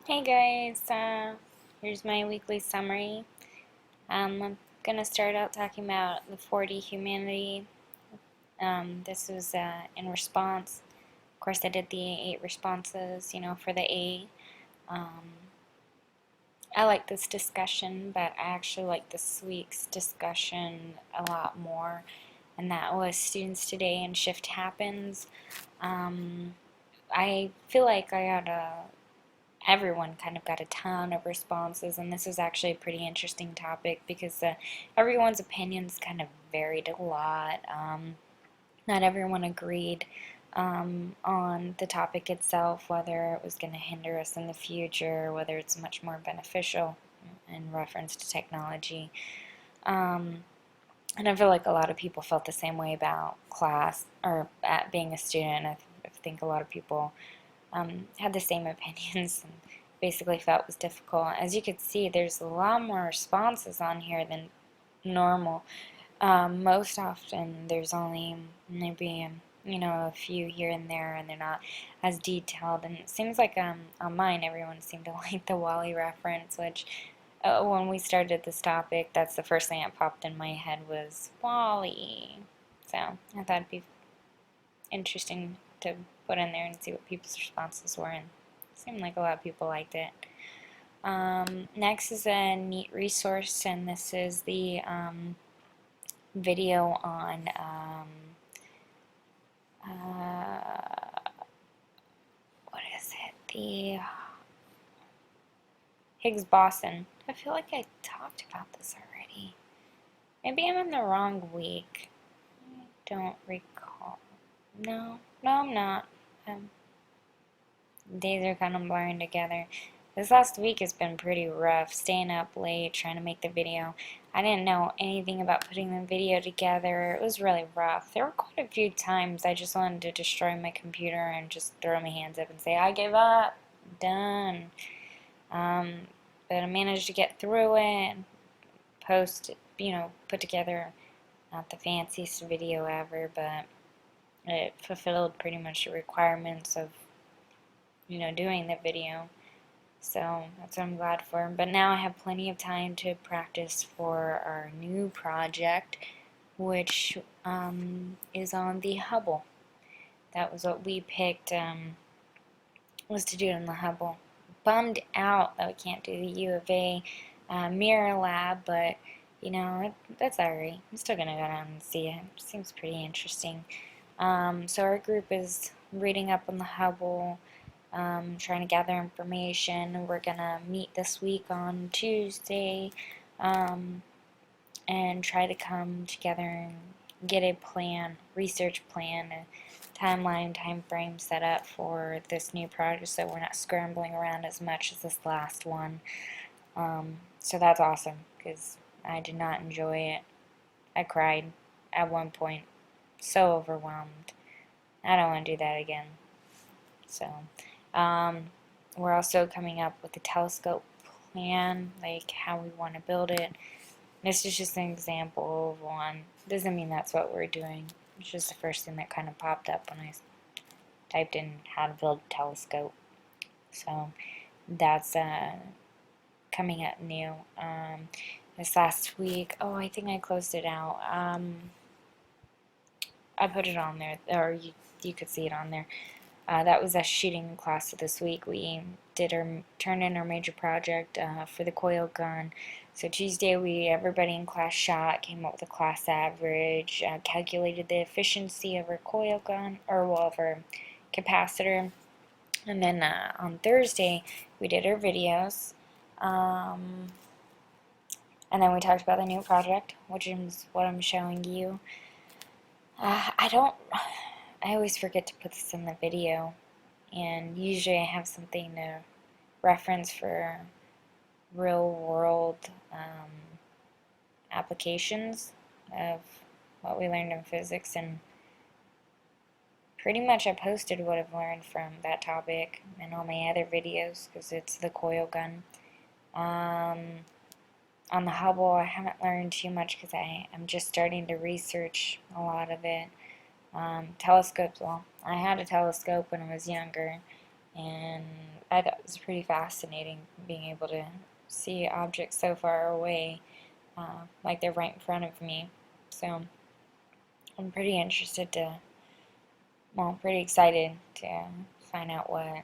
Hey guys, here's my weekly summary. I'm gonna start out talking about the 4D humanity. This was in response. Of course, I did the 8 responses, for the A. Um, I like this discussion, but I actually like this week's discussion a lot more, and that was Students Today and Shift Happens. Um, I feel like everyone kind of got a ton of responses, and this was actually a pretty interesting topic because everyone's opinions kind of varied a lot. Not everyone agreed on the topic itself, whether it was going to hinder us in the future, whether it's much more beneficial in reference to technology. Um, and I feel like a lot of people felt the same way about class or at being a student. I think a lot of people had the same opinions and basically felt it was difficult. As you could see, there's a lot more responses on here than normal. Most often, there's only maybe a few here and there, and they're not as detailed. And it seems like on mine, everyone seemed to like the Wally reference, which when we started this topic, that's the first thing that popped in my head was Wally. So I thought it'd be interesting to put in there and see what people's responses were, and it seemed like a lot of people liked it. Next is a neat resource, and this is the video on what is it? The Higgs boson. I feel like I talked about this already. Maybe I'm in the wrong week. I don't recall. No, I'm not. Days are kind of blurring together. This last week has been pretty rough, staying up late, trying to make the video. I didn't know anything about putting the video together. It was really rough. There were quite a few times I just wanted to destroy my computer and just throw my hands up and say, I give up, done. But I managed to get through it and post, put together not the fanciest video ever, but it fulfilled pretty much the requirements of doing the video. So that's what I'm glad for. But now I have plenty of time to practice for our new project, which is on the Hubble. That was what we picked, was to do it in the Hubble. Bummed out that we can't do the U of A mirror lab, but that's alright. I'm still gonna go down and see it. It seems pretty interesting. So our group is reading up on the Hubble, trying to gather information. We're gonna meet this week on Tuesday and try to come together and get a plan, research plan, a timeline, time frame set up for this new project so we're not scrambling around as much as this last one. So that's awesome because I did not enjoy it. I cried at one point, so overwhelmed. I don't want to do that again. So, we're also coming up with a telescope plan, like how we want to build it. This is just an example of one. Doesn't mean that's what we're doing. It's just the first thing that kind of popped up when I typed in how to build a telescope. So that's coming up new. This last week, I think I closed it out. I put it on there, or you could see it on there. That was a shooting class this week. We turned in our major project for the coil gun. So Tuesday, everybody in class shot, came up with a class average, calculated the efficiency of our coil gun, of our capacitor. And then on Thursday, we did our videos. And then we talked about the new project, which is what I'm showing you. I always forget to put this in the video, and usually I have something to reference for real world applications of what we learned in physics, and pretty much I posted what I've learned from that topic in all my other videos because it's the coil gun. On the Hubble, I haven't learned too much because I'm just starting to research a lot of it. Telescopes, well, I had a telescope when I was younger. and I thought it was pretty fascinating being able to see objects so far away, like they're right in front of me. So I'm pretty interested to, well, pretty excited to find out what,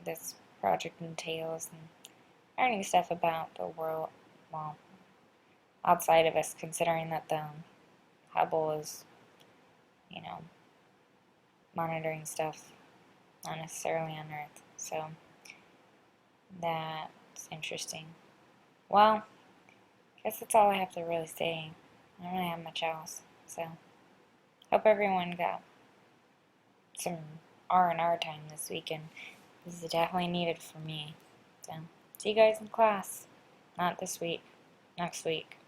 this project entails and learning stuff about the world, well, outside of us, considering that the Hubble is, you know, monitoring stuff not necessarily on Earth. So that's interesting. Well, I guess that's all I have to really say. I don't really have much else. So hope everyone got some R&R time this weekend. This is definitely needed for me. So see you guys in class. Not this week. Next week.